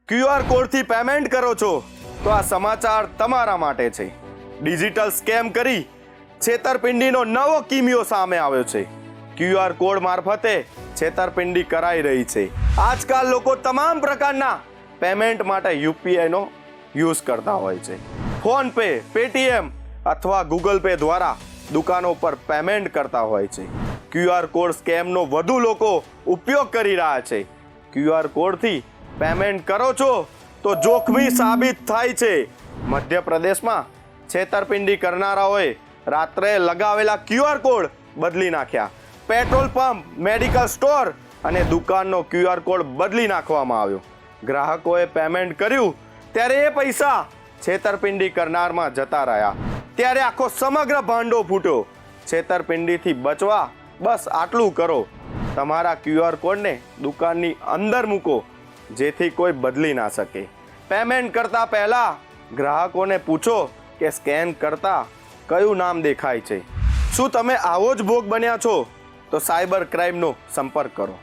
QR કોડથી payment કરો છો તો આ સમાચાર તમારા માટે છે। ડિજિટલ સ્કેમ કરી છેતરપિંડીનો નવો કિમિયો સામે આવ્યો છે। ક્યુઆર કોડ મારફતે છેતરપિંડી કરાઈ રહી છે। આજકાલ લોકો તમામ પ્રકારના પેમેન્ટ માટે યુપીઆઈનો યુઝ કરતા હોય છે। ફોન પે, પેટીએમ અથવા ગૂગલ પે દ્વારા દુકાનો પર પેમેન્ટ કરતા હોય છે। ક્યુઆર કોડ સ્કેમનો વધુ લોકો ઉપયોગ કરી રહ્યા છે। ક્યુઆર કોડથી પેમેન્ટ કરો છો તો જોખમી સાબિત થાય છે। મધ્યપ્રદેશમાં છેતરપિંડી કરનારાઓએ રાત્રે લગાવેલા ક્યુઆર કોડ બદલી નાખ્યા। પેટ્રોલ પંપ, મેડિકલ સ્ટોર અને દુકાનનો ક્યુઆર કોડ બદલી નાખવામાં આવ્યો। ગ્રાહકોએ પેમેન્ટ કર્યું ત્યારે એ પૈસા છેતરપિંડી કરનારમાં જતા રહ્યા। ત્યારે આખો સમગ્ર ભાંડો ફૂટ્યો। છેતરપિંડીથી બચવા બસ આટલું કરો, તમારા ક્યુઆર કોડને દુકાનની અંદર મૂકો જેથી કોઈ બદલી ના શકે। પેમેન્ટ કરતા પહેલા ગ્રાહકોને પૂછો કે સ્કેન કરતા કયું નામ દેખાય છે। શું તમે આવો જ ભોગ બન્યા છો? તો સાયબર ક્રાઇમનો સંપર્ક કરો।